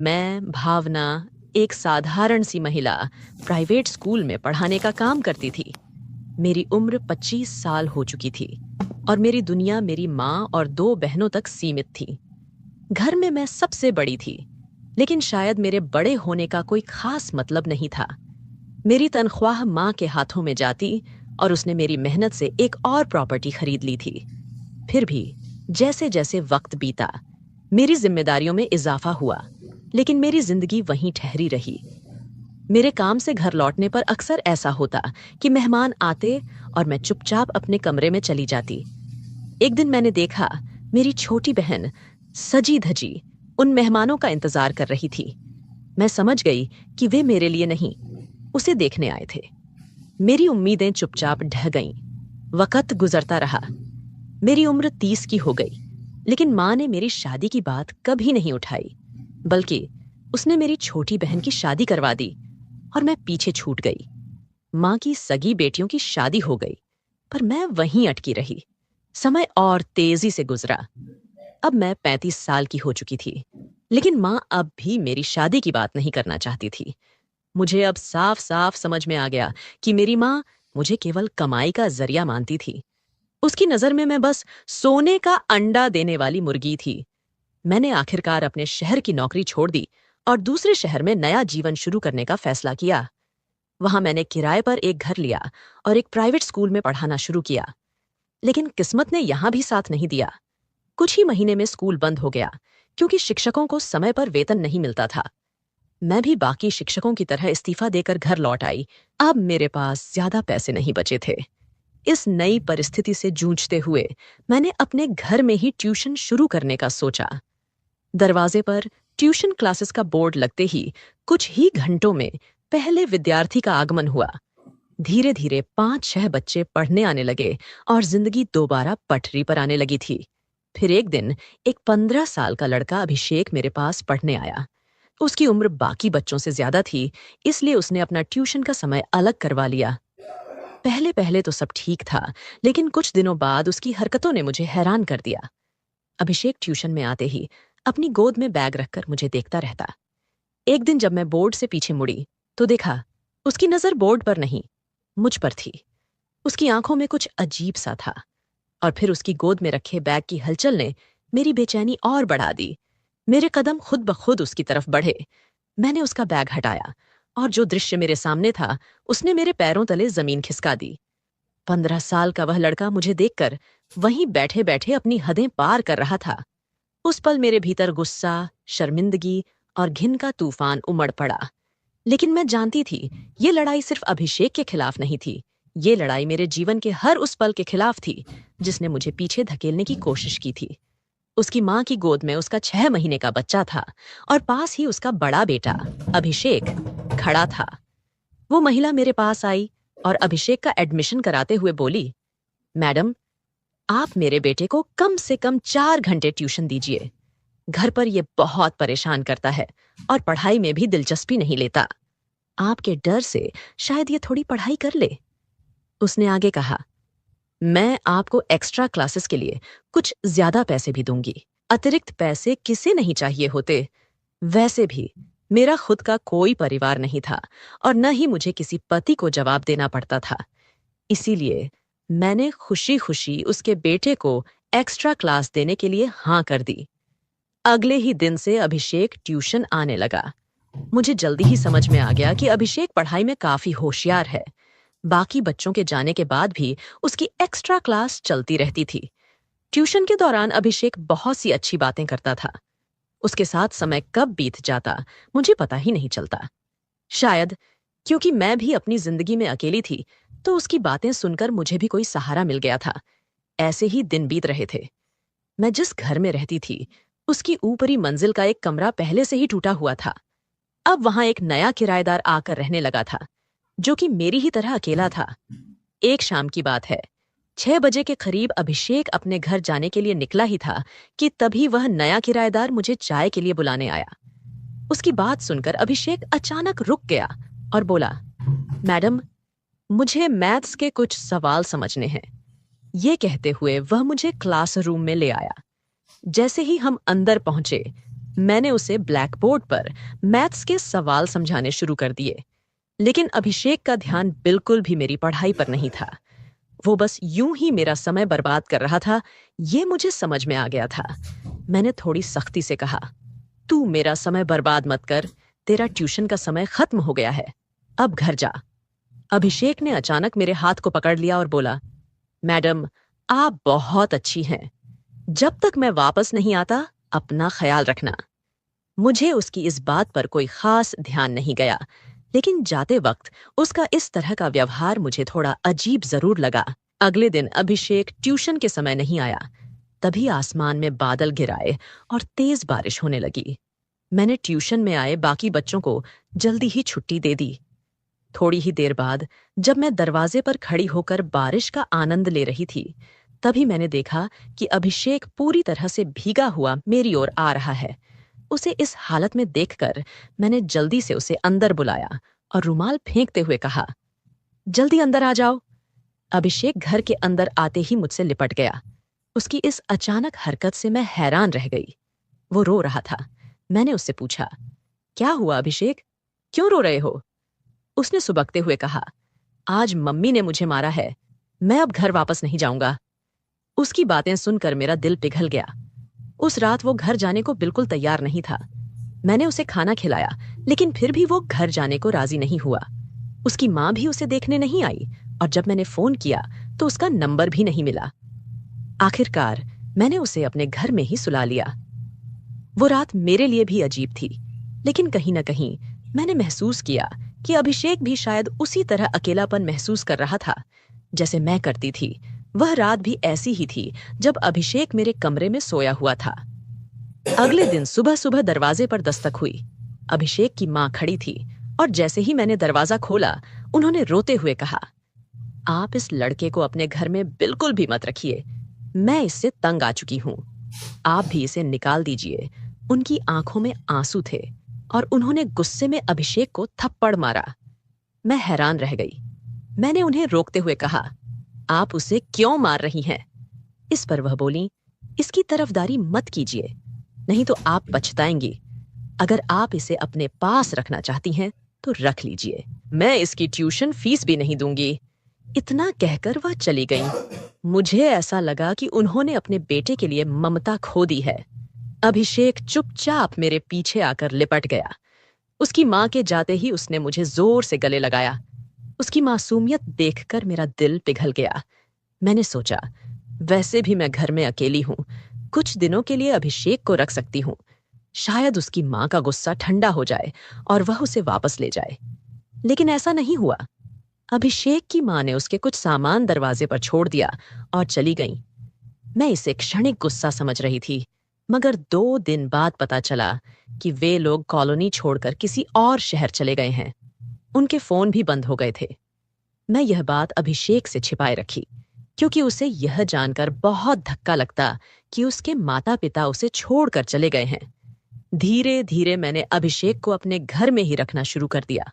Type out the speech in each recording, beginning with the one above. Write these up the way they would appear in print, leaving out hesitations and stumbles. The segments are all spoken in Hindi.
मैं, भावना, एक साधारण सी महिला, प्राइवेट स्कूल में पढ़ाने का काम करती थी। मेरी उम्र 25 साल हो चुकी थी और मेरी दुनिया मेरी माँ और 2 बहनों तक सीमित थी। घर में मैं सबसे बड़ी थी, लेकिन शायद मेरे बड़े होने का कोई खास मतलब नहीं था। मेरी तनख्वाह माँ के हाथों में जाती और उसने मेरी मेहनत से एक और प्रॉपर्टी खरीद ली थी। फिर भी जैसे जैसे वक्त बीता, मेरी जिम्मेदारियों में इजाफा हुआ, लेकिन मेरी जिंदगी वहीं ठहरी रही। मेरे काम से घर लौटने पर अक्सर ऐसा होता कि मेहमान आते और मैं चुपचाप अपने कमरे में चली जाती। एक दिन मैंने देखा, मेरी छोटी बहन सजी धजी उन मेहमानों का इंतजार कर रही थी। मैं समझ गई कि वे मेरे लिए नहीं, उसे देखने आए थे। मेरी उम्मीदें चुपचाप ढह गईं। वक्त गुजरता रहा। मेरी उम्र 30 की हो गई, लेकिन माँ ने मेरी शादी की बात कभी नहीं उठाई, बल्कि उसने मेरी छोटी बहन की शादी करवा दी और मैं पीछे छूट गई। माँ की सगी बेटियों की शादी हो गई, पर मैं वहीं अटकी रही। समय और तेजी से गुजरा। अब मैं 35 साल की हो चुकी थी, लेकिन माँ अब भी मेरी शादी की बात नहीं करना चाहती थी। मुझे अब साफ साफ समझ में आ गया कि मेरी माँ मुझे केवल कमाई का जरिया मानती थी। उसकी नजर में मैं बस सोने का अंडा देने वाली मुर्गी थी। मैंने आखिरकार अपने शहर की नौकरी छोड़ दी और दूसरे शहर में नया जीवन शुरू करने का फैसला किया। वहां मैंने किराए पर एक घर लिया और एक प्राइवेट स्कूल में पढ़ाना शुरू किया। लेकिन किस्मत ने यहां भी साथ नहीं दिया। कुछ ही महीने में स्कूल बंद हो गया, क्योंकि शिक्षकों को समय पर वेतन नहीं मिलता था। मैं भी बाकी शिक्षकों की तरह इस्तीफा देकर घर लौट आई। अब मेरे पास ज्यादा पैसे नहीं बचे थे। इस नई परिस्थिति से जूझते हुए मैंने अपने घर में ही ट्यूशन शुरू करने का सोचा। दरवाजे पर ट्यूशन क्लासेस का बोर्ड लगते ही कुछ ही घंटों में पहले विद्यार्थी का आगमन हुआ। धीरे धीरे 5-6 बच्चे पढ़ने आने लगे और जिंदगी दोबारा पटरी पर आने लगी थी। फिर एक दिन एक 15 साल का लड़का अभिषेक मेरे पास पढ़ने आया। उसकी उम्र बाकी बच्चों से ज्यादा थी, इसलिए उसने अपना ट्यूशन का समय अलग करवा लिया। पहले पहले तो सब ठीक था, लेकिन कुछ दिनों बाद उसकी हरकतों ने मुझे हैरान कर दिया। अभिषेक ट्यूशन में आते ही अपनी गोद में बैग रखकर मुझे देखता रहता। एक दिन जब मैं बोर्ड से पीछे मुड़ी, तो देखा उसकी नजर बोर्ड पर नहीं, मुझ पर थी। उसकी आंखों में कुछ अजीब सा था। और फिर उसकी गोद में रखे बैग की हलचल ने मेरी बेचैनी और बढ़ा दी। मेरे कदम खुद ब खुद उसकी तरफ बढ़े। मैंने उसका बैग हटाया और जो दृश्य मेरे सामने था, उसने मेरे पैरों तले जमीन खिसका दी। 15 साल का वह लड़का मुझे देखकर वहीं बैठे बैठे अपनी हदें पार कर रहा था। उस पल मेरे भीतर गुस्सा, शर्मिंदगी और घिन का तूफान उमड़ पड़ा। लेकिन मैं जानती थी, ये लड़ाई सिर्फ अभिषेक के खिलाफ नहीं थी। ये लड़ाई मेरे जीवन के हर उस पल के खिलाफ थी जिसने मुझे पीछे धकेलने की कोशिश की थी। उसकी माँ की गोद में उसका 6 महीने का बच्चा था और पास ही उसका बड़ा बेटा अभिषेक खड़ा था। वो महिला मेरे पास आई और अभिषेक का एडमिशन कराते हुए बोली, मैडम, आप मेरे बेटे को कम से कम 4 घंटे ट्यूशन दीजिए। घर पर ये बहुत परेशान करता है और पढ़ाई में भी दिलचस्पी नहीं लेता। आपके डर से शायद ये थोड़ी पढ़ाई कर ले। उसने आगे कहा, मैं आपको एक्स्ट्रा क्लासेस के लिए कुछ ज्यादा पैसे भी दूंगी। अतिरिक्त पैसे किसे नहीं चाहिए होते। वैसे भी मेरा खुद का कोई परिवार नहीं था और न ही मुझे किसी पति को जवाब देना पड़ता था। इसीलिए मैंने खुशी खुशी उसके बेटे को एक्स्ट्रा क्लास देने के लिए हाँ कर दी। अगले ही दिन से अभिषेक ट्यूशन आने लगा। मुझे जल्दी ही समझ में आ गया कि अभिषेक पढ़ाई में काफी होशियार है। बाकी बच्चों के जाने के बाद भी उसकी एक्स्ट्रा क्लास चलती रहती थी। ट्यूशन के दौरान अभिषेक बहुत सी अच्छी बातें करता था। उसके साथ समय कब बीत जाता मुझे पता ही नहीं चलता। शायद क्योंकि मैं भी अपनी जिंदगी में अकेली थी, तो उसकी बातें सुनकर मुझे भी कोई सहारा मिल गया था। ऐसे ही दिन बीत रहे थे। मैं जिस घर में रहती थी, उसकी ऊपरी मंजिल का एक कमरा पहले से ही टूटा हुआ था। अब वहां एक नया किराएदार आकर रहने लगा था, जो कि मेरी ही तरह अकेला था। एक शाम की बात है। 6 बजे के करीब अभिषेक अपने घर जाने के लिए निकला ही था कि तभी वह नया किराएदार मुझे चाय के लिए बुलाने आया। उसकी बात सुनकर अभिषेक अचानक रुक गया और बोला, मैडम, मुझे मैथ्स के कुछ सवाल समझने हैं। ये कहते हुए वह मुझे क्लासरूम में ले आया। जैसे ही हम अंदर पहुंचे, मैंने उसे ब्लैक बोर्ड पर मैथ्स के सवाल समझाने शुरू कर दिए, लेकिन अभिषेक का ध्यान बिल्कुल भी मेरी पढ़ाई पर नहीं था। वो बस यूं ही मेरा समय बर्बाद कर रहा था, ये मुझे समझ में आ गया था। मैंने थोड़ी सख्ती से कहा, तू मेरा समय बर्बाद मत कर, तेरा ट्यूशन का समय खत्म हो गया है, अब घर जा। अभिषेक ने अचानक मेरे हाथ को पकड़ लिया और बोला, मैडम, आप बहुत अच्छी हैं। जब तक मैं वापस नहीं आता, अपना ख्याल रखना। मुझे उसकी इस बात पर कोई खास ध्यान नहीं गया, लेकिन जाते वक्त उसका इस तरह का व्यवहार मुझे थोड़ा अजीब जरूर लगा। अगले दिन अभिषेक ट्यूशन के समय नहीं आया। तभी आसमान में बादल घिराए और तेज बारिश होने लगी। मैंने ट्यूशन में आए बाकी बच्चों को जल्दी ही छुट्टी दे दी। थोड़ी ही देर बाद जब मैं दरवाजे पर खड़ी होकर बारिश का आनंद ले रही थी, तभी मैंने देखा कि अभिषेक पूरी तरह से भीगा हुआ मेरी ओर आ रहा है। उसे इस हालत में देखकर मैंने जल्दी से उसे अंदर बुलाया और रुमाल फेंकते हुए कहा, जल्दी अंदर आ जाओ। अभिषेक घर के अंदर आते ही मुझसे लिपट गया। उसकी इस अचानक हरकत से मैं हैरान रह गई। वो रो रहा था। मैंने उससे पूछा, क्या हुआ अभिषेक, क्यों रो रहे हो? उसने सुबकते हुए कहा, आज मम्मी ने मुझे मारा है, मैं अब घर वापस नहीं जाऊंगा। उसकी बातें सुनकर मेरा दिल पिघल गया। उस रात वो घर जाने को बिल्कुल तैयार नहीं था। मैंने उसे खाना खिलाया, लेकिन फिर भी वो घर जाने को राजी नहीं हुआ। उसकी माँ भी उसे देखने नहीं आई और जब मैंने फोन किया तो उसका नंबर भी नहीं मिला। आखिरकार मैंने उसे अपने घर में ही सुला लिया। वो रात मेरे लिए भी अजीब थी, लेकिन कहीं न कहीं मैंने महसूस किया कि अभिषेक भी शायद उसी तरह अकेलापन महसूस कर रहा था जैसे मैं करती थी। वह रात भी ऐसी ही थी जब अभिषेक मेरे कमरे में सोया हुआ था। अगले दिन सुबह सुबह दरवाजे पर दस्तक हुई। अभिषेक की माँ खड़ी थी और जैसे ही मैंने दरवाजा खोला, उन्होंने रोते हुए कहा, आप इस लड़के को अपने घर में बिल्कुल भी मत रखिए, मैं इससे तंग आ चुकी हूँ, आप भी इसे निकाल दीजिए। उनकी आंखों में आंसू थे और उन्होंने गुस्से में अभिषेक को थप्पड़ मारा। मैं हैरान रह गई। मैंने उन्हें रोकते हुए कहा, आप उसे क्यों मार रही हैं? इस पर वह बोली, इसकी तरफदारी मत कीजिए, नहीं तो आप पछताएंगी। अगर आप इसे अपने पास रखना चाहती हैं तो रख लीजिए, मैं इसकी ट्यूशन फीस भी नहीं दूंगी। इतना कहकर वह चली गई। मुझे ऐसा लगा कि उन्होंने अपने बेटे के लिए ममता खो दी है। अभिषेक चुपचाप मेरे पीछे आकर लिपट गया। उसकी माँ के जाते ही उसने मुझे जोर से गले लगाया। उसकी मासूमियत देखकर मेरा दिल पिघल गया। मैंने सोचा, वैसे भी मैं घर में अकेली हूँ, कुछ दिनों के लिए अभिषेक को रख सकती हूँ। शायद उसकी माँ का गुस्सा ठंडा हो जाए और वह उसे वापस ले जाए। लेकिन ऐसा नहीं हुआ। अभिषेक की माँ ने उसके कुछ सामान दरवाजे पर छोड़ दिया और चली गई। मैं इसे क्षणिक गुस्सा समझ रही थी, मगर 2 दिन बाद पता चला कि वे लोग कॉलोनी छोड़कर किसी और शहर चले गए हैं। उनके फोन भी बंद हो गए थे। मैं यह बात अभिषेक से छिपाए रखी, क्योंकि उसे यह जानकर बहुत धक्का लगता कि उसके माता पिता उसे छोड़कर चले गए हैं। धीरे धीरे मैंने अभिषेक को अपने घर में ही रखना शुरू कर दिया।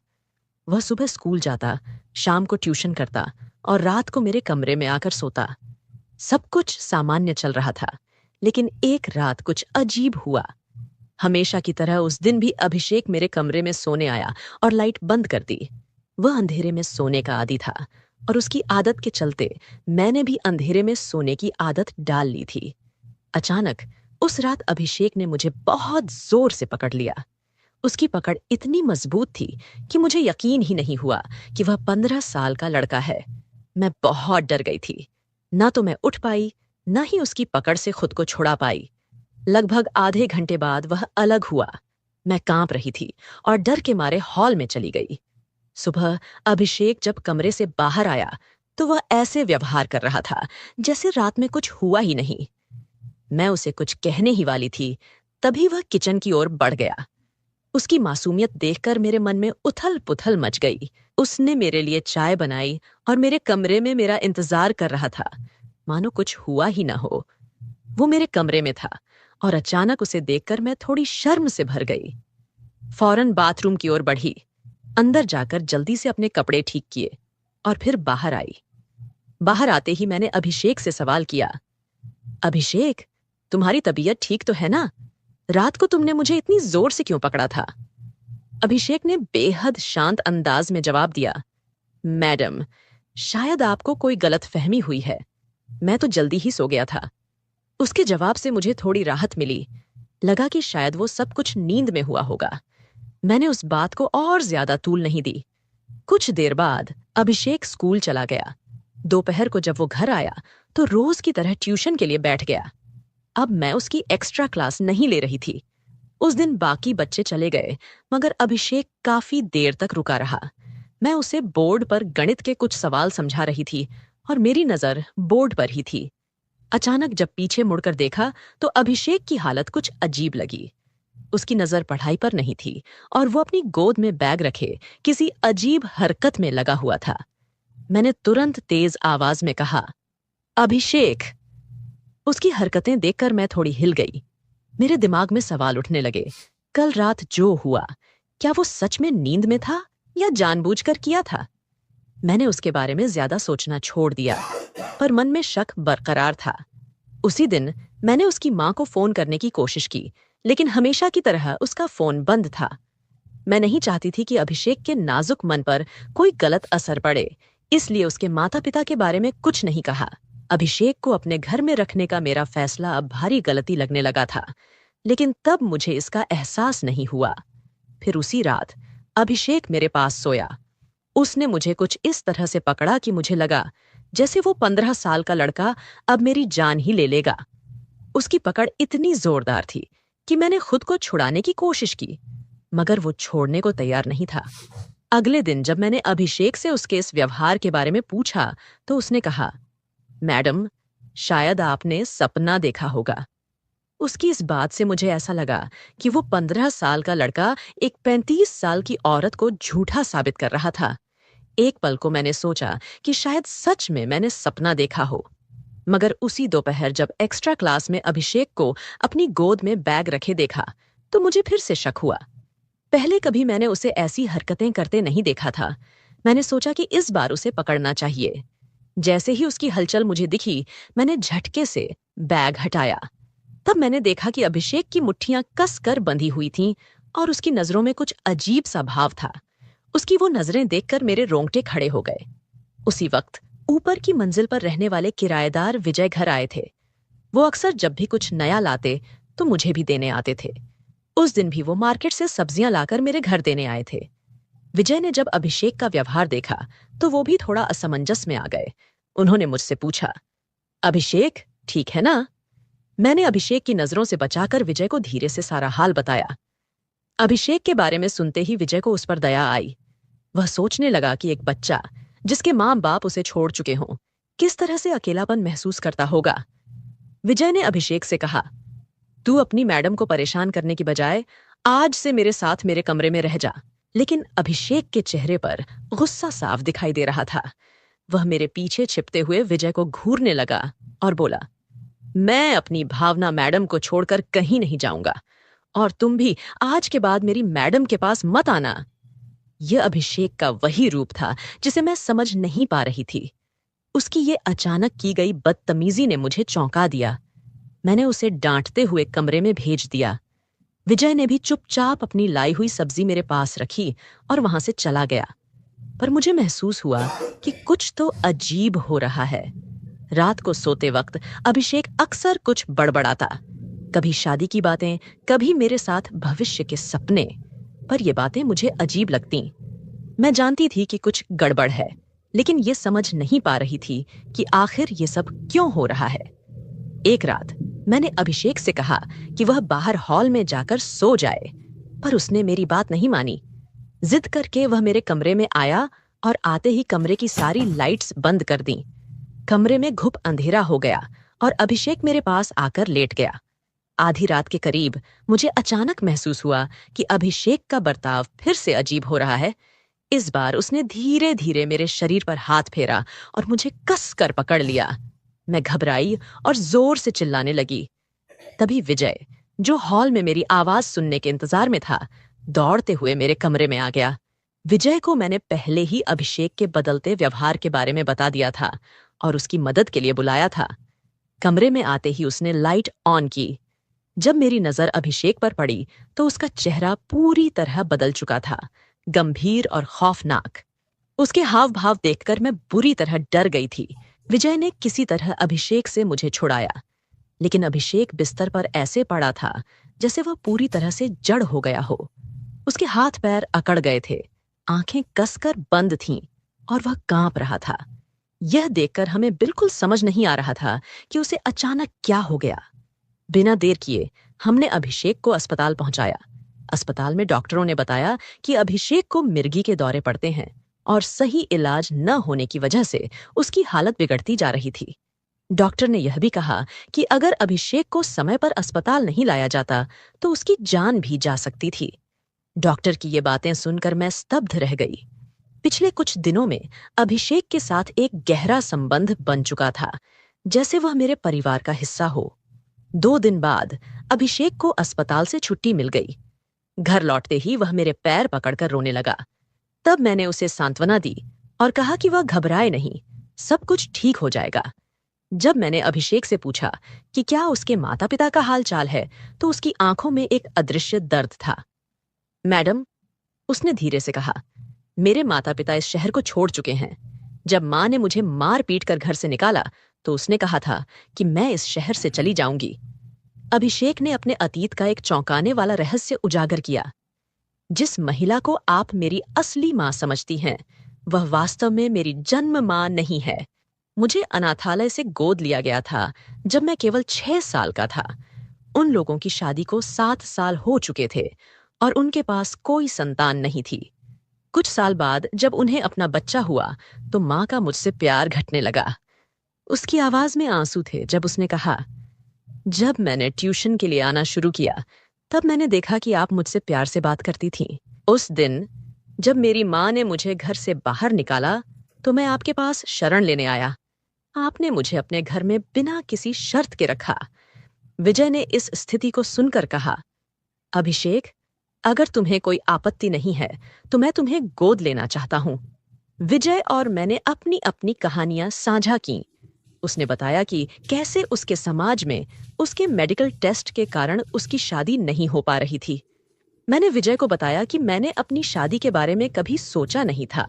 वह सुबह स्कूल जाता, शाम को ट्यूशन करता और रात को मेरे कमरे में आकर सोता। सब कुछ सामान्य चल रहा था, लेकिन एक रात कुछ अजीब हुआ। हमेशा की तरह उस दिन भी अभिषेक मेरे कमरे में सोने आया और लाइट बंद कर दी। वह अंधेरे में सोने का आदी था और उसकी आदत के चलते मैंने भी अंधेरे में सोने की आदत डाल ली थी। अचानक उस रात अभिषेक ने मुझे बहुत जोर से पकड़ लिया। उसकी पकड़ इतनी मजबूत थी कि मुझे यकीन ही नहीं हुआ कि वह 15 साल का लड़का है। मैं बहुत डर गई थी। ना तो मैं उठ पाई, ना ही उसकी पकड़ से खुद को छुड़ा पाई। लगभग आधे घंटे बाद वह अलग हुआ। मैं कांप रही थी और डर के मारे हॉल में चली गई। सुबह अभिषेक जब कमरे से बाहर आया तो वह ऐसे व्यवहार कर रहा था जैसे रात में कुछ हुआ ही नहीं। मैं उसे कुछ कहने ही वाली थी, तभी वह किचन की ओर बढ़ गया। उसकी मासूमियत देखकर मेरे मन में उथल-पुथल मच गई। उसने मेरे लिए चाय बनाई और मेरे कमरे में मेरा इंतजार कर रहा था, मानो कुछ हुआ ही ना हो। वो मेरे कमरे में था और अचानक उसे देखकर मैं थोड़ी शर्म से भर गई। फौरन बाथरूम की ओर बढ़ी, अंदर जाकर जल्दी से अपने कपड़े ठीक किए और फिर बाहर आई। बाहर आते ही मैंने अभिषेक से सवाल किया, अभिषेक, तुम्हारी तबीयत ठीक तो है ना? रात को तुमने मुझे इतनी जोर से क्यों पकड़ा था? अभिषेक ने बेहद शांत अंदाज में जवाब दिया, मैडम, शायद आपको कोई गलतफहमी हुई है। मैं तो जल्दी ही सो गया था। उसके जवाब से मुझे थोड़ी राहत मिली। लगा कि शायद वो सब कुछ नींद में हुआ होगा। मैंने उस बात को और ज्यादा तूल नहीं दी। कुछ देर बाद अभिषेक स्कूल चला गया। दोपहर को जब वो घर आया तो रोज की तरह ट्यूशन के लिए बैठ गया। अब मैं उसकी एक्स्ट्रा क्लास नहीं ले रही थी। उस दिन बाकी बच्चे चले गए, मगर अभिषेक काफी देर तक रुका रहा। मैं उसे बोर्ड पर गणित के कुछ सवाल समझा रही थी और मेरी नजर बोर्ड पर ही थी। अचानक जब पीछे मुड़कर देखा तो अभिषेक की हालत कुछ अजीब लगी। उसकी नजर पढ़ाई पर नहीं थी और वो अपनी गोद में बैग रखे किसी अजीब हरकत में लगा हुआ था। मैंने तुरंत तेज आवाज में कहा, अभिषेक। उसकी हरकतें देखकर मैं थोड़ी हिल गई। मेरे दिमाग में सवाल उठने लगे। कल रात जो हुआ, क्या वो सच में नींद में था या जानबूझकर किया था? मैंने उसके बारे में ज्यादा सोचना छोड़ दिया, पर मन में शक बरकरार था। उसी दिन मैंने उसकी मां को फोन करने की कोशिश की, लेकिन हमेशा की तरह उसका फोन बंद था। मैं नहीं चाहती थी कि अभिषेक के नाजुक मन पर कोई गलत असर पड़े, इसलिए उसके माता पिता के बारे में कुछ नहीं कहा। अभिषेक को अपने घर में रखने का मेरा फैसला अब भारी गलती लगने लगा था, लेकिन तब मुझे इसका एहसास नहीं हुआ। फिर उसी रात अभिषेक मेरे पास सोया। उसने मुझे कुछ इस तरह से पकड़ा कि मुझे लगा जैसे वो 15 साल का लड़का अब मेरी जान ही ले लेगा। उसकी पकड़ इतनी जोरदार थी कि मैंने खुद को छुड़ाने की कोशिश की, मगर वो छोड़ने को तैयार नहीं था। अगले दिन जब मैंने अभिषेक से उसके इस व्यवहार के बारे में पूछा तो उसने कहा, मैडम, शायद आपने सपना देखा होगा। उसकी इस बात से मुझे ऐसा लगा कि वो 15 साल का लड़का एक 35 साल की औरत को झूठा साबित कर रहा था। एक पल को मैंने सोचा कि शायद सच में मैंने सपना देखा हो, मगर उसी दोपहर जब एक्स्ट्रा क्लास में अभिषेक को अपनी गोद में बैग रखे देखा तो मुझे फिर से शक हुआ। पहले कभी मैंने उसे ऐसी हरकतें करते नहीं देखा था। मैंने सोचा कि इस बार उसे पकड़ना चाहिए। जैसे ही उसकी हलचल मुझे दिखी, मैंने झटके से बैग हटाया। तब मैंने देखा कि अभिषेक की मुट्ठियां कसकर बंधी हुई थीं और उसकी नजरों में कुछ अजीब सा भाव था। उसकी वो नजरें देखकर मेरे रोंगटे खड़े हो गए। उसी वक्त ऊपर की मंजिल पर रहने वाले किराएदार विजय घर आए थे। वो अक्सर जब भी कुछ नया लाते तो मुझे भी देने आते थे। उस दिन भी वो मार्केट से सब्जियां लाकर मेरे घर देने आए थे। विजय ने जब अभिषेक का व्यवहार देखा तो वो भी थोड़ा असमंजस में आ गए। उन्होंने मुझसे पूछा, अभिषेक ठीक है ना? मैंने अभिषेक की नजरों से बचाकर विजय को धीरे से सारा हाल बताया। अभिषेक के बारे में सुनते ही विजय को उस पर दया आई। वह सोचने लगा कि एक बच्चा जिसके माँ बाप उसे छोड़ चुके हों, किस तरह से अकेलापन महसूस करता होगा। विजय ने अभिषेक से कहा, तू अपनी मैडम को परेशान करने की बजाय आज से मेरे साथ मेरे कमरे में रह जा। लेकिन अभिषेक के चेहरे पर गुस्सा साफ दिखाई दे रहा था। वह मेरे पीछे छिपते हुए विजय को घूरने लगा और बोला, मैं अपनी भावना मैडम को छोड़कर कहीं नहीं जाऊंगा, और तुम भी आज के बाद मेरी मैडम के पास मत आना। यह अभिषेक का वही रूप था जिसे मैं समझ नहीं पा रही थी। उसकी ये अचानक की गई बदतमीजी ने मुझे चौंका दिया। मैंने उसे डांटते हुए कमरे में भेज दिया। विजय ने भी चुपचाप अपनी लाई हुई सब्जी मेरे पास रखी और वहां से चला गया। पर मुझे महसूस हुआ कि कुछ तो अजीब हो रहा है। रात को सोते वक्त अभिषेक अक्सर कुछ बड़बड़ाता, कभी शादी की बातें, कभी मेरे साथ भविष्य के सपने। पर ये बातें मुझे अजीब लगती। मैं जानती थी कि कुछ गड़बड़ है, लेकिन ये समझ नहीं पा रही थी कि आखिर ये सब क्यों हो रहा है। एक रात मैंने अभिषेक से कहा कि वह बाहर हॉल में जाकर सो जाए, पर उसने मेरी बात नहीं मानी। जिद करके वह मेरे कमरे में आया और आते ही कमरे की सारी लाइट्स बंद कर दी। कमरे में घुप अंधेरा हो गया और अभिषेक मेरे पास आकर लेट गया। आधी रात के करीब मुझे अचानक महसूस हुआ कि अभिषेक का बर्ताव फिर से अजीब हो रहा है। इस बार उसने धीरे धीरे मेरे शरीर पर हाथ फेरा और मुझे कस कर पकड़ लिया। मैं घबराई और जोर से चिल्लाने लगी। तभी विजय, जो हॉल में मेरी आवाज सुनने के इंतजार में था, दौड़ते हुए मेरे कमरे में आ गया। विजय को मैंने पहले ही अभिषेक के बदलते व्यवहार के बारे में बता दिया था और उसकी मदद के लिए बुलाया था। कमरे में आते ही उसने लाइट ऑन की। जब मेरी नजर अभिषेक पर पड़ी तो उसका चेहरा पूरी तरह बदल चुका था, गंभीर और खौफनाक। उसके हाव भाव देखकर मैं बुरी तरह डर गई थी। विजय ने किसी तरह अभिषेक से मुझे छुड़ाया, लेकिन अभिषेक बिस्तर पर ऐसे पड़ा था जैसे वह पूरी तरह से जड़ हो गया हो। उसके हाथ पैर अकड़ गए थे, आंखें कसकर बंद थीं और वह कांप रहा था। यह देखकर हमें बिल्कुल समझ नहीं आ रहा था कि उसे अचानक क्या हो गया। बिना देर किए हमने अभिषेक को अस्पताल पहुंचाया। अस्पताल में डॉक्टरों ने बताया कि अभिषेक को मिर्गी के दौरे पड़ते हैं और सही इलाज न होने की वजह से उसकी हालत बिगड़ती जा रही थी। डॉक्टर ने यह भी कहा कि अगर अभिषेक को समय पर अस्पताल नहीं लाया जाता तो उसकी जान भी जा सकती थी। डॉक्टर की ये बातें सुनकर मैं स्तब्ध रह गई। पिछले कुछ दिनों में अभिषेक के साथ एक गहरा संबंध बन चुका था, जैसे वह मेरे परिवार का हिस्सा हो। 2 दिन बाद अभिषेक को अस्पताल से छुट्टी मिल गई। घर लौटते ही वह मेरे पैर पकड़कर रोने लगा। तब मैंने उसे सांत्वना दी और कहा कि वह घबराए नहीं, सब कुछ ठीक हो जाएगा। जब मैंने अभिषेक से पूछा कि क्या उसके माता पिता का हाल चाल है, तो उसकी आंखों में एक अदृश्य दर्द था। मैडम, उसने धीरे से कहा, मेरे माता पिता इस शहर को छोड़ चुके हैं। जब माँ ने मुझे मार पीट कर घर से निकाला तो उसने कहा था कि मैं इस शहर से चली जाऊंगी। अभिषेक ने अपने अतीत का एक चौंकाने वाला रहस्य उजागर किया। जिस महिला को आप मेरी असली माँ समझती हैं, वह वास्तव में मेरी जन्म माँ नहीं है। मुझे अनाथालय से गोद लिया गया था जब मैं केवल 6 साल का था। उन लोगों की शादी को 7 साल हो चुके थे और उनके पास कोई संतान नहीं थी। कुछ साल बाद जब उन्हें अपना बच्चा हुआ तो माँ का मुझसे प्यार घटने लगा। उसकी आवाज में आंसू थे जब उसने कहा, जब मैंने ट्यूशन के लिए आना शुरू किया तब मैंने देखा कि आप मुझसे प्यार से बात करती थीं। उस दिन जब मेरी माँ ने मुझे घर से बाहर निकाला तो मैं आपके पास शरण लेने आया। आपने मुझे अपने घर में बिना किसी शर्त के रखा। विजय ने इस स्थिति को सुनकर कहा, अभिषेक, अगर तुम्हें कोई आपत्ति नहीं है तो मैं तुम्हें गोद लेना चाहता हूं। विजय और मैंने अपनी अपनी कहानियां साझा की। उसने बताया कि कैसे उसके समाज में उसके मेडिकल टेस्ट के कारण उसकी शादी नहीं हो पा रही थी। मैंने विजय को बताया कि मैंने अपनी शादी के बारे में कभी सोचा नहीं था,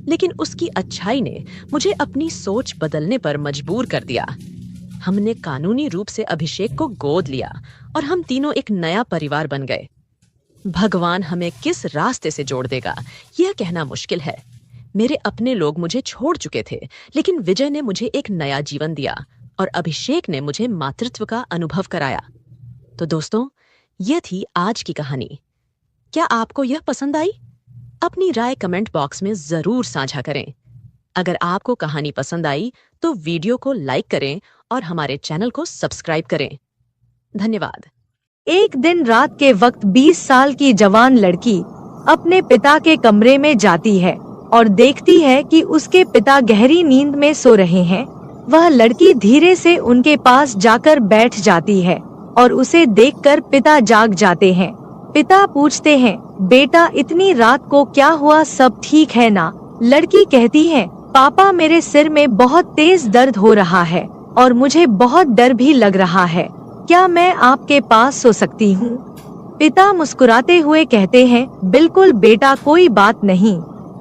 लेकिन उसकी अच्छाई ने मुझे अपनी सोच बदलने पर मजबूर कर दिया। हमने कानूनी रूप से अभिषेक को गोद लिया और हम तीनों एक नया परिवार बन गए। भगवान हमें किस रास्ते से जोड़ देगा, यह कहना मुश्किल है। मेरे अपने लोग मुझे छोड़ चुके थे, लेकिन विजय ने मुझे एक नया जीवन दिया और अभिषेक ने मुझे मातृत्व का अनुभव कराया। तो दोस्तों, यह थी आज की कहानी। क्या आपको यह पसंद आई? अपनी राय कमेंट बॉक्स में जरूर साझा करें। अगर आपको कहानी पसंद आई तो वीडियो को लाइक करें और हमारे चैनल को सब्सक्राइब करें। धन्यवाद। एक दिन रात के वक्त 20 साल की जवान लड़की अपने पिता के कमरे में जाती है और देखती है कि उसके पिता गहरी नींद में सो रहे हैं। वह लड़की धीरे से उनके पास जाकर बैठ जाती है और उसे देखकर पिता जाग जाते हैं। पिता पूछते हैं, बेटा इतनी रात को क्या हुआ, सब ठीक है ना? लड़की कहती है, पापा मेरे सिर में बहुत तेज दर्द हो रहा है और मुझे बहुत डर भी लग रहा है। क्या मैं आपके पास सो सकती हूँ? पिता मुस्कुराते हुए कहते हैं, बिल्कुल बेटा, कोई बात नहीं,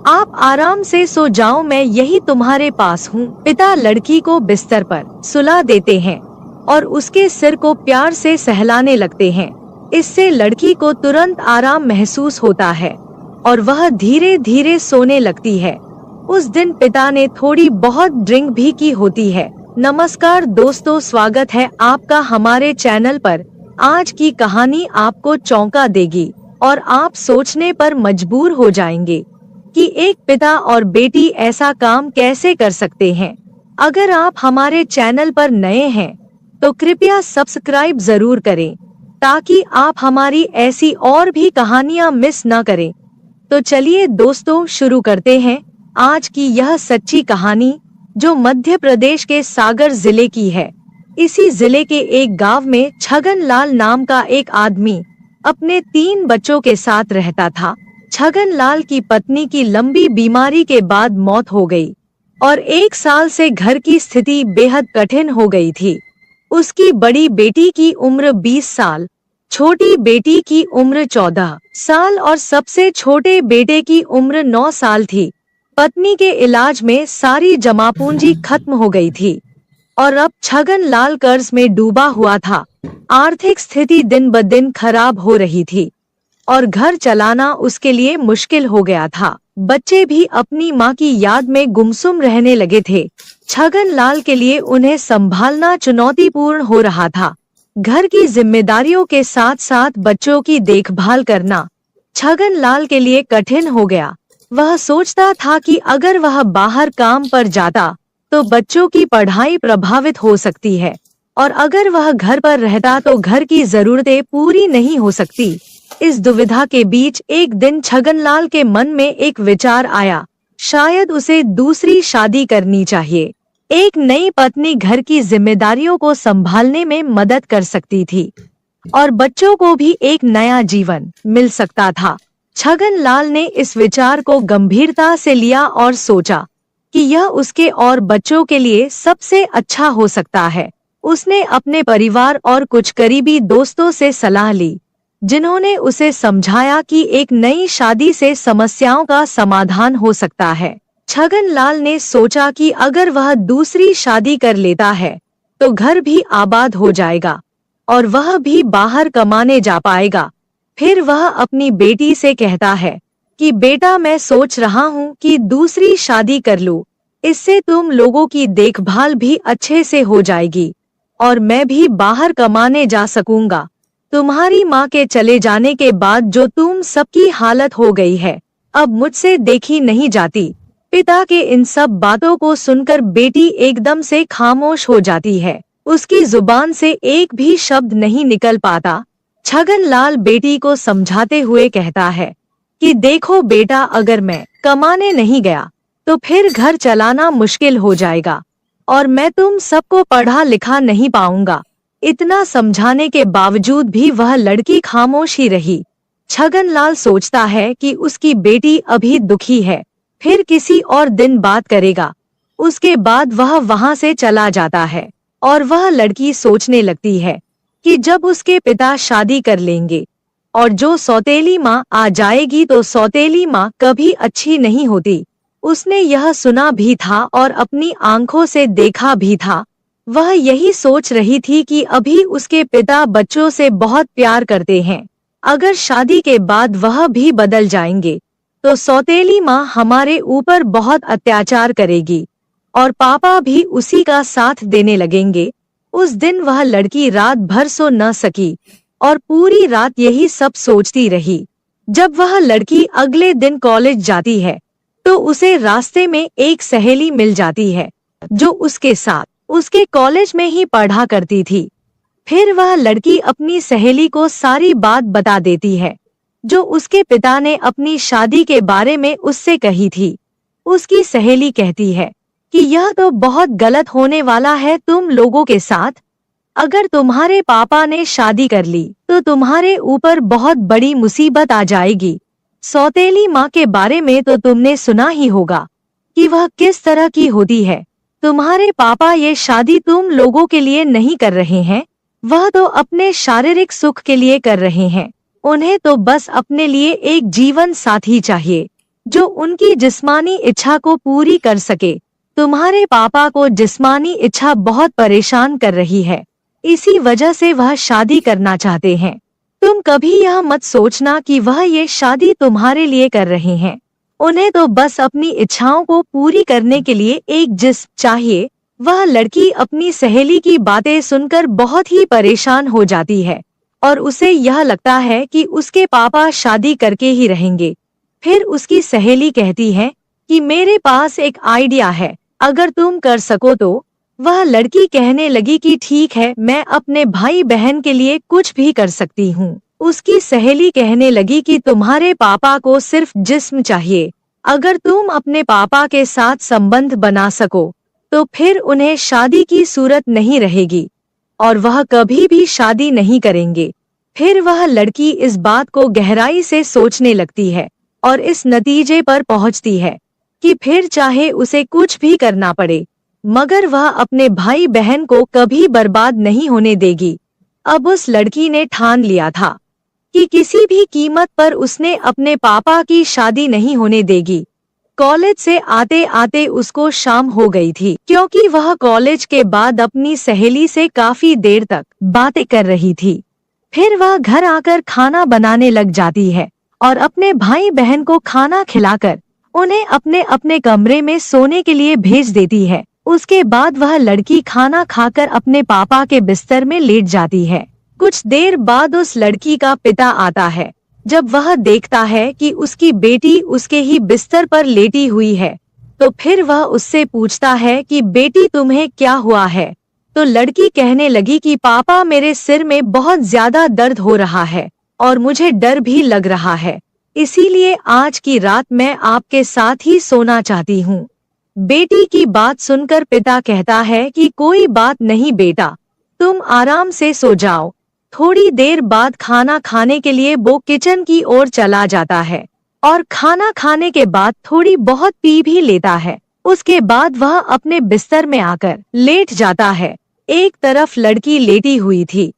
आप आराम से सो जाओ, मैं यही तुम्हारे पास हूँ। पिता लड़की को बिस्तर पर सुला देते हैं और उसके सिर को प्यार से सहलाने लगते हैं। इससे लड़की को तुरंत आराम महसूस होता है और वह धीरे धीरे सोने लगती है। उस दिन पिता ने थोड़ी बहुत ड्रिंक भी की होती है। नमस्कार दोस्तों, स्वागत है आपका हमारे चैनल पर। आज की कहानी आपको चौंका देगी और आप सोचने पर मजबूर हो जाएंगे कि एक पिता और बेटी ऐसा काम कैसे कर सकते हैं। अगर आप हमारे चैनल पर नए हैं तो कृपया सब्सक्राइब जरूर करें ताकि आप हमारी ऐसी और भी कहानियां मिस न करें। तो चलिए दोस्तों, शुरू करते हैं आज की यह सच्ची कहानी, जो मध्य प्रदेश के सागर जिले की है। इसी जिले के एक गांव में छगन लाल नाम का एक आदमी अपने 3 बच्चों के साथ रहता था। छगन लाल की पत्नी की लंबी बीमारी के बाद मौत हो गई और 1 साल से घर की स्थिति बेहद कठिन हो गई थी। उसकी बड़ी बेटी की उम्र 20 साल, छोटी बेटी की उम्र 14 साल और सबसे छोटे बेटे की उम्र 9 साल थी। पत्नी के इलाज में सारी जमा पूंजी खत्म हो गई थी और अब छगन लाल कर्ज में डूबा हुआ था। आर्थिक स्थिति दिन ब दिन खराब हो रही थी और घर चलाना उसके लिए मुश्किल हो गया था। बच्चे भी अपनी माँ की याद में गुमसुम रहने लगे थे। छगन लाल के लिए उन्हें संभालना चुनौतीपूर्ण हो रहा था। घर की जिम्मेदारियों के साथ साथ बच्चों की देखभाल करना छगन लाल के लिए कठिन हो गया। वह सोचता था कि अगर वह बाहर काम पर जाता तो बच्चों की पढ़ाई प्रभावित हो सकती है और अगर वह घर पर रहता तो घर की जरूरतें पूरी नहीं हो सकती। इस दुविधा के बीच एक दिन छगनलाल के मन में एक विचार आया, शायद उसे दूसरी शादी करनी चाहिए। एक नई पत्नी घर की जिम्मेदारियों को संभालने में मदद कर सकती थी और बच्चों को भी एक नया जीवन मिल सकता था। छगनलाल ने इस विचार को गंभीरता से लिया और सोचा कि यह उसके और बच्चों के लिए सबसे अच्छा हो सकता है। उसने अपने परिवार और कुछ करीबी दोस्तों से सलाह ली, जिन्होंने उसे समझाया कि एक नई शादी से समस्याओं का समाधान हो सकता है। छगनलाल ने सोचा कि अगर वह दूसरी शादी कर लेता है तो घर भी आबाद हो जाएगा और वह भी बाहर कमाने जा पाएगा। फिर वह अपनी बेटी से कहता है कि बेटा, मैं सोच रहा हूँ कि दूसरी शादी कर लूं। इससे तुम लोगों की देखभाल भी अच्छे से हो जाएगी और मैं भी बाहर कमाने जा सकूंगा। तुम्हारी माँ के चले जाने के बाद जो तुम सबकी हालत हो गई है, अब मुझसे देखी नहीं जाती। पिता के इन सब बातों को सुनकर बेटी एकदम से खामोश हो जाती है। उसकी जुबान से एक भी शब्द नहीं निकल पाता। छगनलाल बेटी को समझाते हुए कहता है कि देखो बेटा, अगर मैं कमाने नहीं गया तो फिर घर चलाना मुश्किल हो जाएगा और मैं तुम सबको पढ़ा लिखा नहीं पाऊंगा। इतना समझाने के बावजूद भी वह लड़की खामोश ही रही। छगनलाल सोचता है कि उसकी बेटी अभी दुखी है, फिर किसी और दिन बात करेगा। उसके बाद वह वहां से चला जाता है और वह लड़की सोचने लगती है कि जब उसके पिता शादी कर लेंगे और जो सौतेली माँ आ जाएगी तो सौतेली माँ कभी अच्छी नहीं होती। उसने यह सुना भी था और अपनी आंखों से देखा भी था। वह यही सोच रही थी कि अभी उसके पिता बच्चों से बहुत प्यार करते हैं। अगर शादी के बाद वह भी बदल जाएंगे तो सौतेली माँ हमारे ऊपर बहुत अत्याचार करेगी और पापा भी उसी का साथ देने लगेंगे। उस दिन वह लड़की रात भर सो न सकी और पूरी रात यही सब सोचती रही। जब वह लड़की अगले दिन कॉलेज जाती है तो उसे रास्ते में एक सहेली मिल जाती है जो उसके साथ उसके कॉलेज में ही पढ़ा करती थी। फिर वह लड़की अपनी सहेली को सारी बात बता देती है जो उसके पिता ने अपनी शादी के बारे में उससे कही थी। उसकी सहेली कहती है कि यह तो बहुत गलत होने वाला है तुम लोगों के साथ। अगर तुम्हारे पापा ने शादी कर ली तो तुम्हारे ऊपर बहुत बड़ी मुसीबत आ जाएगी। सौतेली माँ के बारे में तो तुमने सुना ही होगा कि वह किस तरह की होती है। तुम्हारे पापा ये शादी तुम लोगों के लिए नहीं कर रहे हैं, वह तो अपने शारीरिक सुख के लिए कर रहे हैं। उन्हें तो बस अपने लिए एक जीवन साथी चाहिए जो उनकी जिस्मानी इच्छा को पूरी कर सके। तुम्हारे पापा को जिस्मानी इच्छा बहुत परेशान कर रही है, इसी वजह से वह शादी करना चाहते हैं। तुम कभी यह मत सोचना कि वह ये शादी तुम्हारे लिए कर रहे हैं। उन्हें तो बस अपनी इच्छाओं को पूरी करने के लिए एक जिस्म चाहिए। वह लड़की अपनी सहेली की बातें सुनकर बहुत ही परेशान हो जाती है और उसे यह लगता है कि उसके पापा शादी करके ही रहेंगे। फिर उसकी सहेली कहती है कि मेरे पास एक आइडिया है, अगर तुम कर सको तो। वह लड़की कहने लगी कि ठीक है, मैं अपने भाई बहन के लिए कुछ भी कर सकती हूँ। उसकी सहेली कहने लगी कि तुम्हारे पापा को सिर्फ जिस्म चाहिए। अगर तुम अपने पापा के साथ संबंध बना सको तो फिर उन्हें शादी की सूरत नहीं रहेगी और वह कभी भी शादी नहीं करेंगे। फिर वह लड़की इस बात को गहराई से सोचने लगती है और इस नतीजे पर पहुंचती है कि फिर चाहे उसे कुछ भी करना पड़े, मगर वह अपने भाई बहन को कभी बर्बाद नहीं होने देगी। अब उस लड़की ने ठान लिया था कि किसी भी कीमत पर उसने अपने पापा की शादी नहीं होने देगी। कॉलेज से आते आते उसको शाम हो गई थी, क्योंकि वह कॉलेज के बाद अपनी सहेली से काफी देर तक बातें कर रही थी। फिर वह घर आकर खाना बनाने लग जाती है और अपने भाई बहन को खाना खिलाकर उन्हें अपने अपने कमरे में सोने के लिए भेज देती है। उसके बाद वह लड़की खाना खाकर अपने पापा के बिस्तर में लेट जाती है। कुछ देर बाद उस लड़की का पिता आता है। जब वह देखता है कि उसकी बेटी उसके ही बिस्तर पर लेटी हुई है, तो फिर वह उससे पूछता है कि बेटी तुम्हें क्या हुआ है। तो लड़की कहने लगी कि पापा मेरे सिर में बहुत ज्यादा दर्द हो रहा है और मुझे डर भी लग रहा है, इसीलिए आज की रात मैं आपके साथ ही सोना चाहती हूँ। बेटी की बात सुनकर पिता कहता है कि कोई बात नहीं बेटा, तुम आराम से सो जाओ। थोड़ी देर बाद खाना खाने के लिए वो किचन की ओर चला जाता है और खाना खाने के बाद थोड़ी बहुत पी भी लेता है। उसके बाद वह अपने बिस्तर में आकर लेट जाता है। एक तरफ लड़की लेटी हुई थी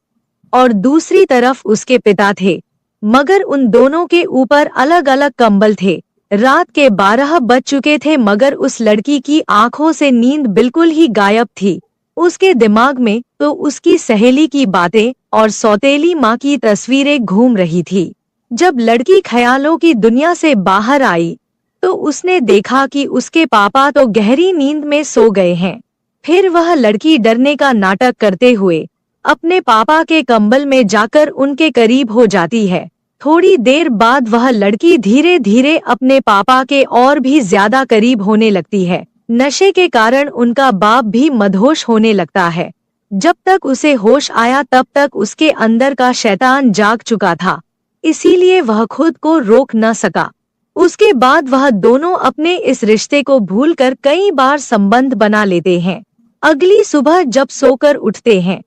और दूसरी तरफ उसके पिता थे, मगर उन दोनों के ऊपर अलग अलग कंबल थे। रात के 12 बज चुके थे, मगर उस लड़की की आंखों से नींद बिल्कुल ही गायब थी। उसके दिमाग में तो उसकी सहेली की बातें और सौतेली माँ की तस्वीरें घूम रही थी। जब लड़की ख्यालों की दुनिया से बाहर आई तो उसने देखा कि उसके पापा तो गहरी नींद में सो गए हैं। फिर वह लड़की डरने का नाटक करते हुए अपने पापा के कंबल में जाकर उनके करीब हो जाती है। थोड़ी देर बाद वह लड़की धीरे धीरे अपने पापा के और भी ज्यादा करीब होने लगती है। नशे के कारण उनका बाप भी मदहोश होने लगता है। जब तक उसे होश आया तब तक उसके अंदर का शैतान जाग चुका था, इसीलिए वह खुद को रोक न सका। उसके बाद वह दोनों अपने इस रिश्ते को भूलकर कई बार संबंध बना लेते हैं। अगली सुबह जब सोकर उठते हैं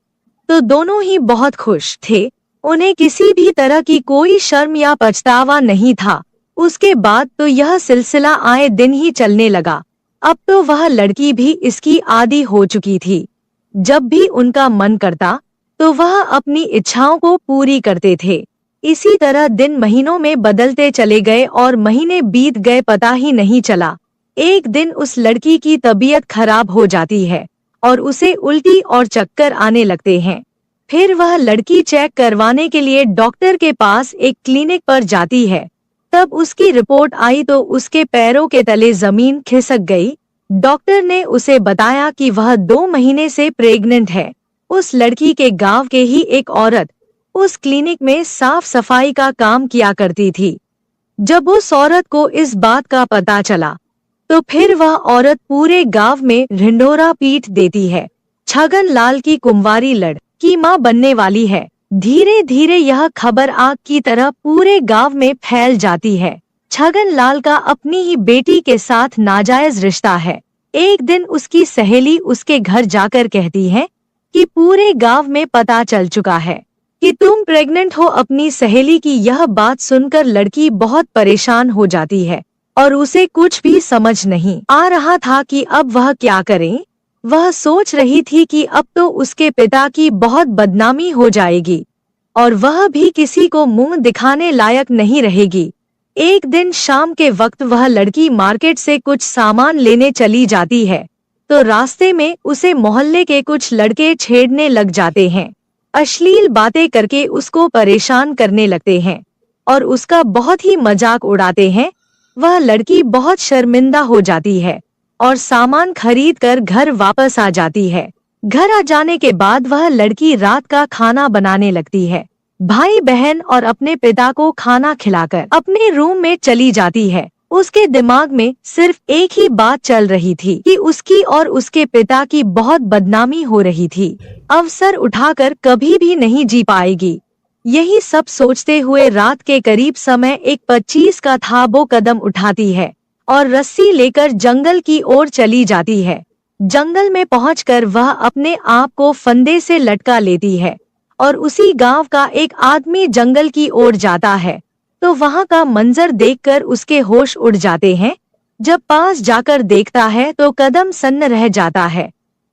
तो दोनों ही बहुत खुश थे। उन्हें किसी भी तरह की कोई शर्म या पछतावा नहीं था। उसके बाद तो यह सिलसिला आए दिन ही चलने लगा। अब तो वह लड़की भी इसकी आदी हो चुकी थी। जब भी उनका मन करता तो वह अपनी इच्छाओं को पूरी करते थे। इसी तरह दिन महीनों में बदलते चले गए और महीने बीत गए, पता ही नहीं चला। एक दिन उस लड़की की तबीयत खराब हो जाती है और उसे उल्टी और चक्कर आने लगते हैं। फिर वह लड़की चेक करवाने के लिए डॉक्टर के पास एक क्लिनिक पर जाती है। तब उसकी रिपोर्ट आई तो उसके पैरों के तले जमीन खिसक गई। डॉक्टर ने उसे बताया कि वह 2 महीने से प्रेग्नेंट है। उस लड़की के गांव के ही एक औरत उस क्लिनिक में साफ सफाई का काम किया करती थी। जब उस औरत को इस बात का पता चला तो फिर वह औरत पूरे गांव में ढिंढोरा पीट देती है। छगन लाल की कुंवारी लड़की मां बनने वाली है। धीरे धीरे यह खबर आग की तरह पूरे गांव में फैल जाती है। छगन लाल का अपनी ही बेटी के साथ नाजायज रिश्ता है। एक दिन उसकी सहेली उसके घर जाकर कहती है कि पूरे गांव में पता चल चुका है कि तुम प्रेग्नेंट हो। अपनी सहेली की यह बात सुनकर लड़की बहुत परेशान हो जाती है और उसे कुछ भी समझ नहीं आ रहा था कि अब वह क्या करे। वह सोच रही थी कि अब तो उसके पिता की बहुत बदनामी हो जाएगी और वह भी किसी को मुंह दिखाने लायक नहीं रहेगी। एक दिन शाम के वक्त वह लड़की मार्केट से कुछ सामान लेने चली जाती है तो रास्ते में उसे मोहल्ले के कुछ लड़के छेड़ने लग जाते हैं। अश्लील बातें करके उसको परेशान करने लगते हैं और उसका बहुत ही मजाक उड़ाते हैं। वह लड़की बहुत शर्मिंदा हो जाती है और सामान खरीद कर घर वापस आ जाती है। घर आ जाने के बाद वह लड़की रात का खाना बनाने लगती है। भाई बहन और अपने पिता को खाना खिलाकर अपने रूम में चली जाती है। उसके दिमाग में सिर्फ एक ही बात चल रही थी कि उसकी और उसके पिता की बहुत बदनामी हो रही थी। अवसर उठाकर कभी भी नहीं जी पाएगी। यही सब सोचते हुए रात के करीब समय एक 25 का था वो कदम उठाती है और रस्सी लेकर जंगल की ओर चली जाती है। जंगल में पहुंचकर वह अपने आप को फंदे से लटका लेती है और उसी गांव का एक आदमी जंगल की ओर जाता है तो वहां का मंजर देखकर उसके होश उड़ जाते हैं। जब पास जाकर देखता है तो कदम सन्न रह जाता है,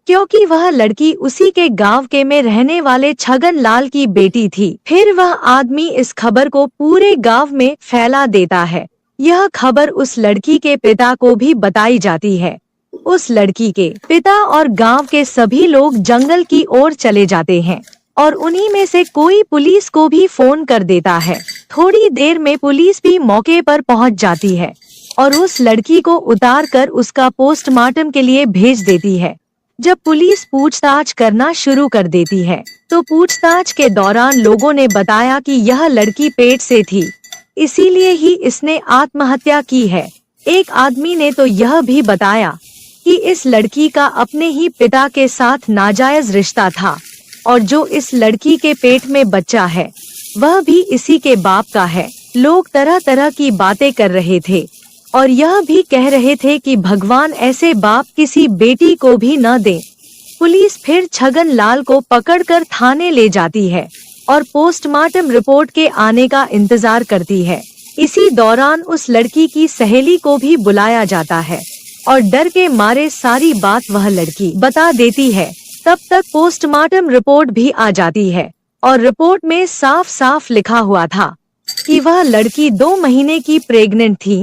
क्योंकि वह लड़की उसी के गांव के में रहने वाले छगन लाल की बेटी थी। फिर वह आदमी इस खबर को पूरे गांव में फैला देता है। यह खबर उस लड़की के पिता को भी बताई जाती है। उस लड़की के पिता और गांव के सभी लोग जंगल की ओर चले जाते हैं और उन्हीं में से कोई पुलिस को भी फोन कर देता है। थोड़ी देर में पुलिस भी मौके पर पहुंच जाती है और उस लड़की को उतार कर उसका पोस्टमार्टम के लिए भेज देती है। जब पुलिस पूछताछ करना शुरू कर देती है तो पूछताछ के दौरान लोगों ने बताया कि यह लड़की पेट से थी, इसीलिए ही इसने आत्महत्या की है। एक आदमी ने तो यह भी बताया कि इस लड़की का अपने ही पिता के साथ नाजायज रिश्ता था और जो इस लड़की के पेट में बच्चा है वह भी इसी के बाप का है। लोग तरह तरह की बातें कर रहे थे और यह भी कह रहे थे कि भगवान ऐसे बाप किसी बेटी को भी न दे। पुलिस फिर छगन लाल को पकड़कर थाने ले जाती है और पोस्टमार्टम रिपोर्ट के आने का इंतजार करती है। इसी दौरान उस लड़की की सहेली को भी बुलाया जाता है और डर के मारे सारी बात वह लड़की बता देती है। तब तक पोस्टमार्टम रिपोर्ट भी आ जाती है और रिपोर्ट में साफ साफ लिखा हुआ था कि वह लड़की 2 महीने की प्रेग्नेंट थी।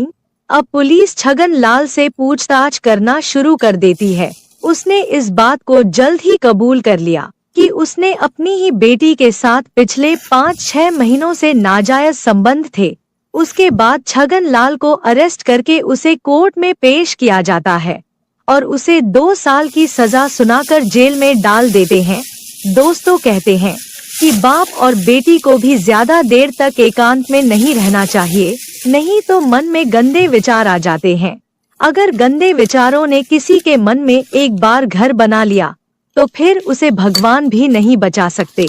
अब पुलिस छगन लाल से पूछताछ करना शुरू कर देती है। उसने इस बात को जल्द ही कबूल कर लिया कि उसने अपनी ही बेटी के साथ पिछले 5-6 महीनों से नाजायज संबंध थे। उसके बाद छगन लाल को अरेस्ट करके उसे कोर्ट में पेश किया जाता है और उसे 2 साल की सजा सुनाकर जेल में डाल देते हैं। दोस्तों कहते हैं कि बाप और बेटी को भी ज्यादा देर तक एकांत में नहीं रहना चाहिए, नहीं तो मन में गंदे विचार आ जाते हैं। अगर गंदे विचारों ने किसी के मन में एक बार घर बना लिया तो फिर उसे भगवान भी नहीं बचा सकते।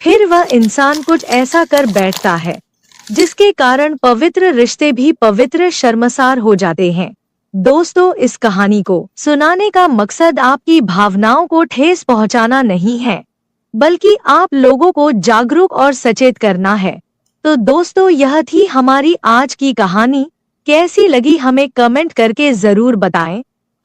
फिर वह इंसान कुछ ऐसा कर बैठता है जिसके कारण पवित्र रिश्ते भी पवित्र शर्मसार हो जाते हैं। दोस्तों, इस कहानी को सुनाने का मकसद आपकी भावनाओं को ठेस पहुंचाना नहीं है, बल्कि आप लोगों को जागरूक और सचेत करना है। तो दोस्तों, यह थी हमारी आज की कहानी। कैसी लगी हमें कमेंट करके जरूर बताएं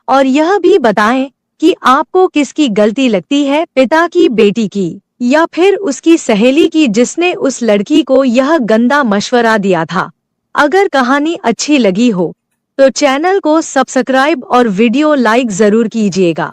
और यह भी बताएं कि आपको किसकी गलती लगती है, पिता की, बेटी की या फिर उसकी सहेली की जिसने उस लड़की को यह गंदा मशवरा दिया था। अगर कहानी अच्छी लगी हो तो चैनल को सब्सक्राइब और वीडियो लाइक जरूर कीजिएगा।